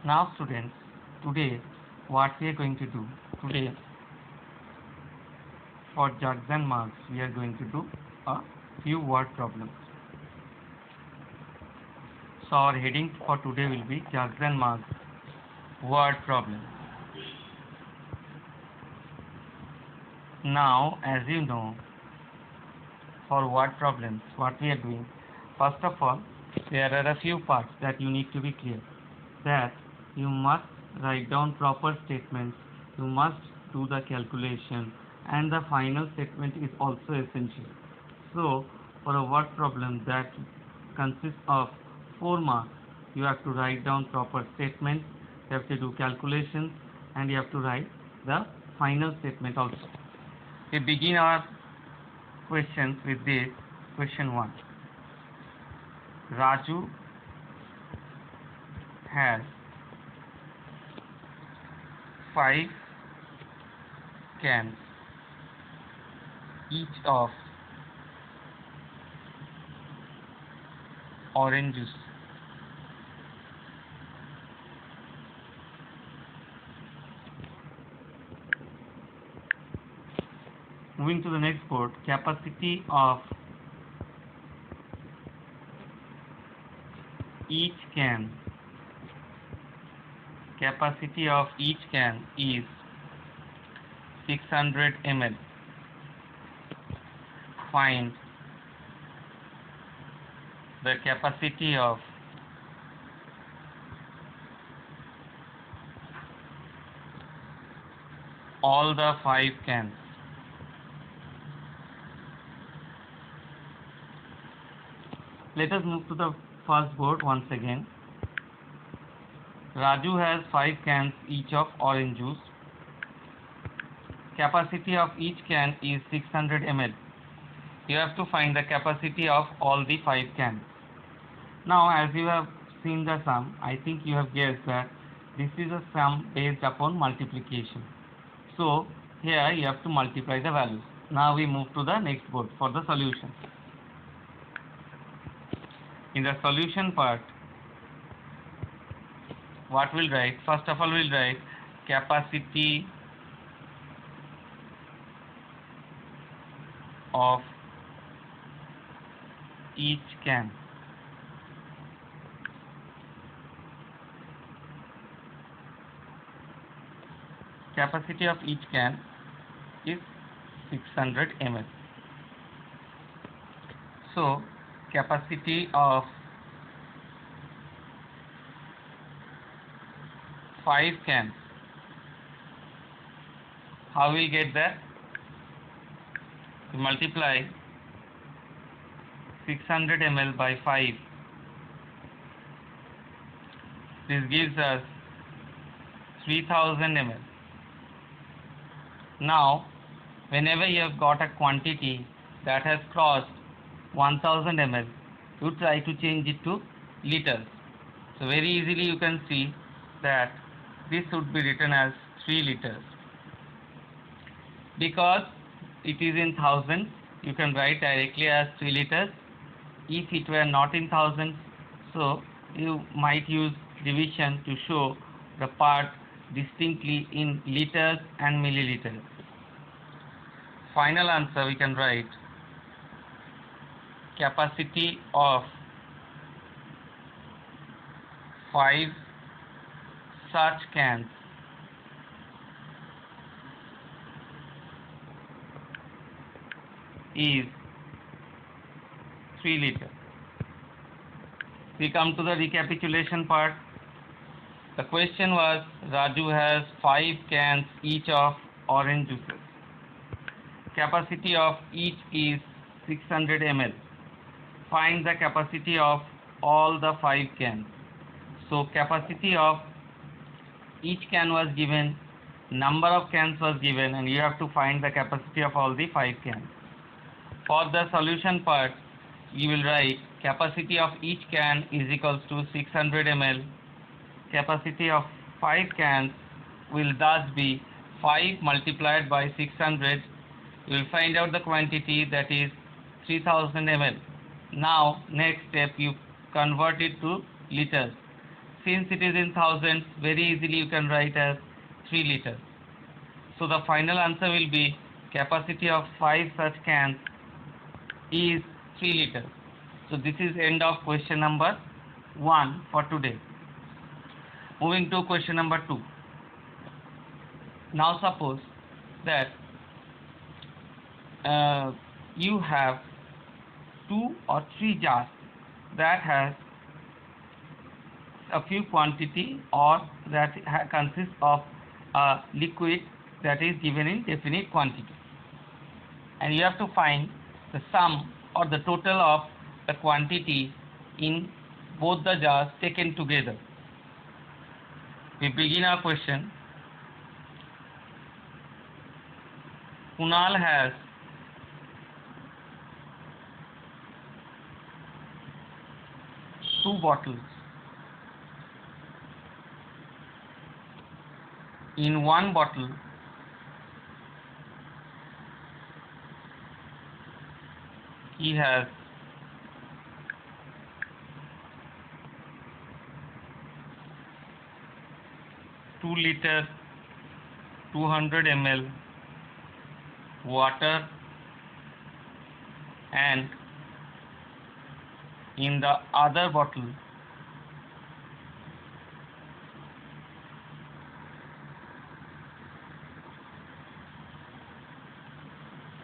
Now students, today what we are going to do, today for jugs and mugs we are going to do a few word problems. So our heading for today will be jugs and mugs word problem. Now as you know, for word problems what we are doing, first of all there are a few parts that you need to be clear, that you must write down proper statements, you must do the calculation, and the final statement is also essential. So for a word problem that consists of 4 marks, you have to write down proper statements, you have to do calculations, and you have to write the final statement also. We begin our questions with this. Question 1. Raju has 5 cans each of orange juice. Moving to the next board, capacity of each can. Capacity of each can is 600 ml. Find the capacity of all the 5 cans. Let us move to the first board once again. Raju has 5 cans each of orange juice. Capacity of each can is 600 ml. You have to find the capacity of all the 5 cans. Now as you have seen the sum, I think you have guessed that this is a sum based upon multiplication. So here you have to multiply the values. Now we move to the next board for the solution. In the solution part, what we'll write? First of all we'll write capacity of each can. Capacity of each can is 600 ml. So capacity of 5 cans. How we get that? We multiply 600 ml by 5. This gives us 3000 ml. Now, whenever you have got a quantity that has crossed 1000 ml, you try to change it to liters. So very easily you can see that this would be written as 3 liters. Because it is in thousands, you can write directly as 3 liters. If it were not in thousands, so you might use division to show the part distinctly in liters and milliliters. Final answer we can write capacity of 5 such cans is 3 liters. We come to the recapitulation part. The question was Raju has 5 cans each of orange juices. Capacity of each is 600 ml. Find the capacity of all the 5 cans. So capacity of each can was given, number of cans was given, and you have to find the capacity of all the 5 cans. For the solution part, you will write capacity of each can is equals to 600 ml. Capacity of 5 cans will thus be 5 multiplied by 600. You will find out the quantity, that is 3000 ml. Now next step, you convert it to liters. since it is in thousands, very easily you can write as 3 liters. So the final answer will be capacity of 5 such cans is 3 liters. So this is end of question number 1 for today. Moving to question number 2. Now suppose that you have 2 or 3 jars that has a few quantity or that consists of a liquid that is given in definite quantity, and you have to find the sum or the total of the quantity in both the jars taken together. We begin our question. Kunal has two bottles. In one bottle, he has 2 liter 200 ml water, and in the other bottle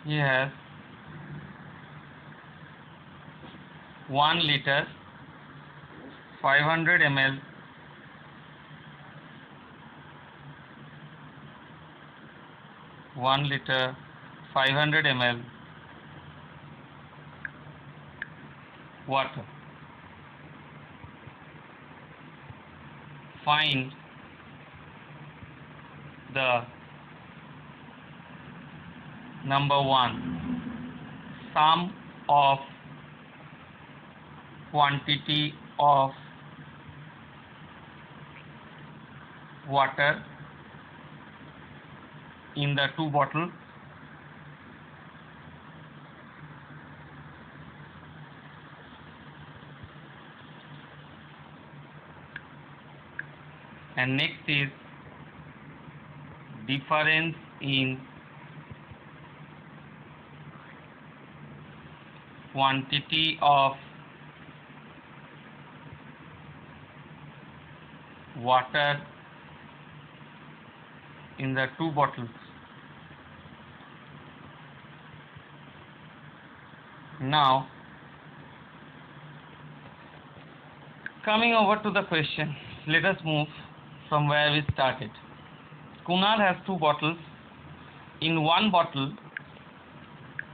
he has 1 liter 500 ml water. Find the number 1 sum of quantity of water in the two bottles, and next is difference in quantity of water in the two bottles. Now, coming over to the question, let us move from where we started. Kunal has two bottles. In one bottle,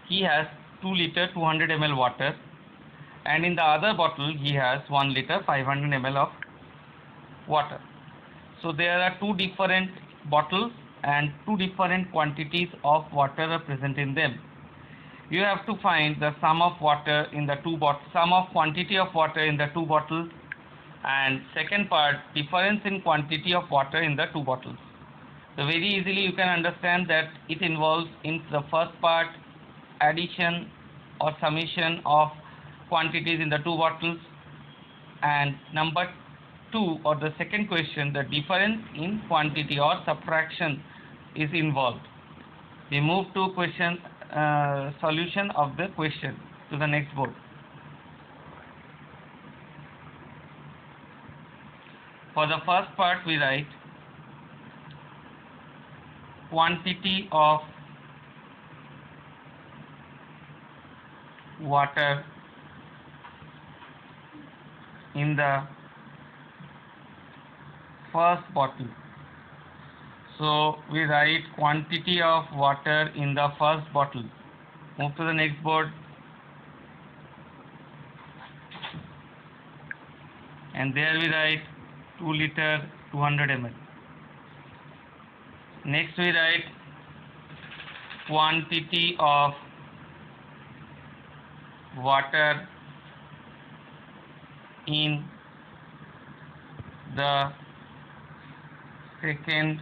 he has 2 liter 200 ml water, and in the other bottle, he has 1 liter 500 ml of water. So there are two different bottles and two different quantities of water are present in them. You have to find the sum of water in the two bottles, sum of quantity of water in the two bottles, and second part, difference in quantity of water in the two bottles. So very easily you can understand that it involves in the first part addition or summation of quantities in the two bottles, and number 2 or the second question, the difference in quantity or subtraction is involved. We move to question solution of the question to the next board. For the first part, we write quantity of water in the first bottle. So we write quantity of water in the first bottle. Move to the next board. And there we write 2 liter 200 ml. Next we write quantity of water in the second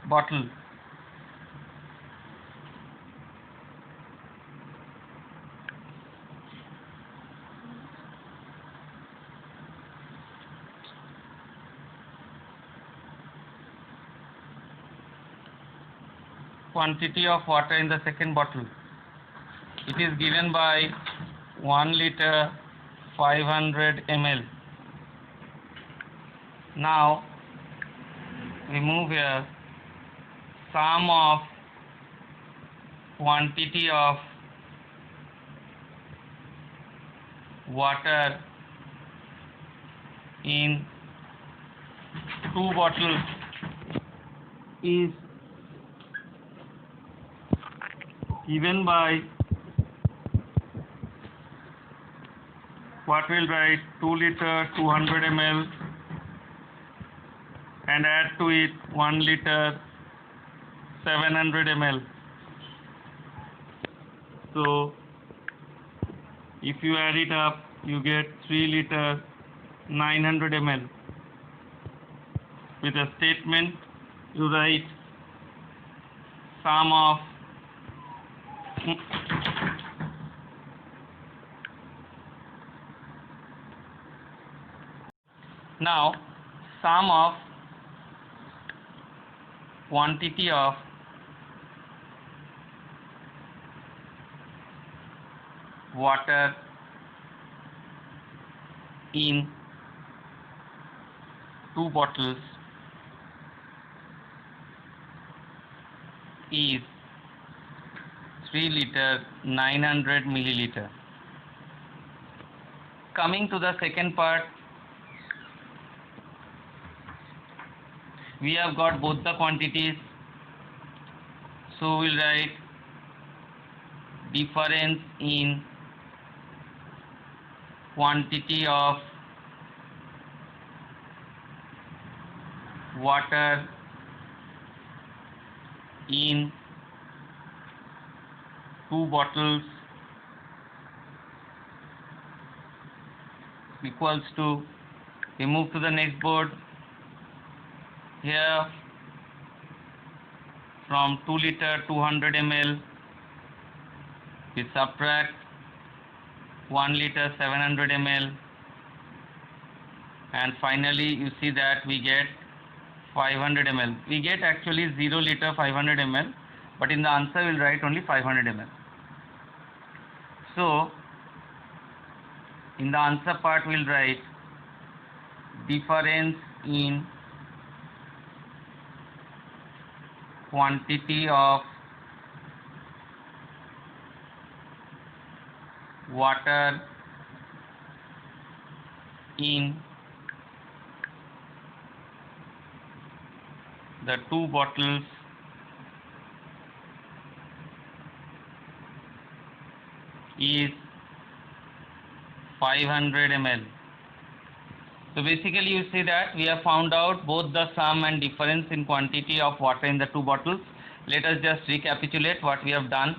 bottle. quantity of water in the second bottle. It is given by 1 liter 500 ml. Now we move here. Sum of quantity of water in two bottles is given by, what we'll write, 2 liter 200 ml and add to it 1 liter 700 ml. So if you add it up, you get 3 liter 900 ml. With a statement, you write sum of now sum of quantity of water in two bottles is 3 liter 900 milliliter. Coming to the second part, we have got both the quantities, so we'll write difference in quantity of water in two bottles equals to, we move to the next board. Here from 2 liter 200 ml we subtract 1 liter 700 ml, and finally you see that we get 500 ml. We get actually 0 liter 500 ml, but in the answer we'll write only 500 ml. So in the answer part we'll write difference in quantity of water in the two bottles is 500 ml. So basically you see that we have found out both the sum and difference in quantity of water in the two bottles. Let us just recapitulate what we have done.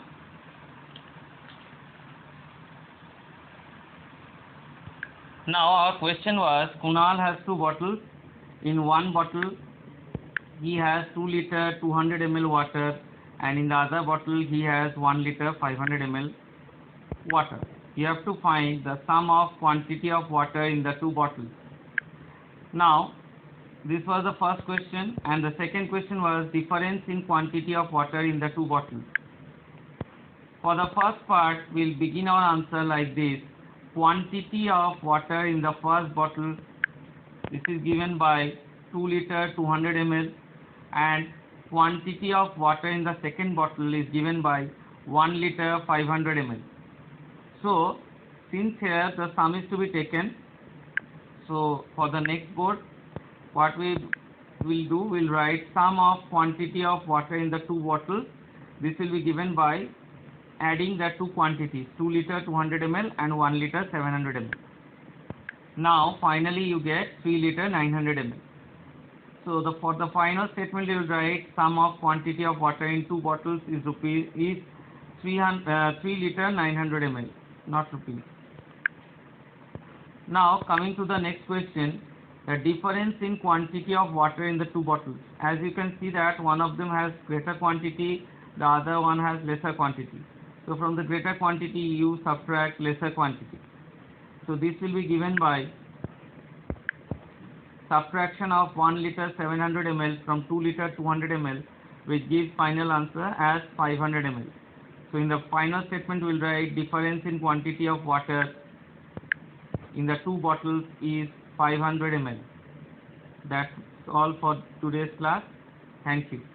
Now our question was, Kunal has two bottles. In one bottle he has 2 liter 200 ml water, and in the other bottle he has 1 liter 500 ml water. You have to find the sum of quantity of water in the two bottles. Now this was the first question, and the second question was difference in quantity of water in the two bottles. For the first part, we'll begin our answer like this. Quantity of water in the first bottle, this is given by 2 liter 200 ml, and quantity of water in the second bottle is given by 1 liter 500 ml. So since here the sum is to be taken, so for the next board what we will do, we'll write sum of quantity of water in the two bottles. This will be given by adding the two quantities, 2 liter 200 ml and 1 liter 700 ml. Now finally you get 3 liter 900 ml. So for the final statement you will write sum of quantity of water in two bottles is 3 liter 900 ml, not rupees. Now coming to the next question, the difference in quantity of water in the two bottles. As you can see that one of them has greater quantity, the other one has lesser quantity. So from the greater quantity you subtract lesser quantity. So this will be given by subtraction of 1 liter 700 ml from 2 liter 200 ml, which gives final answer as 500 ml. So in the final statement we will write difference in quantity of water in the two bottles is 500 ml. That's all for today's class. Thank you.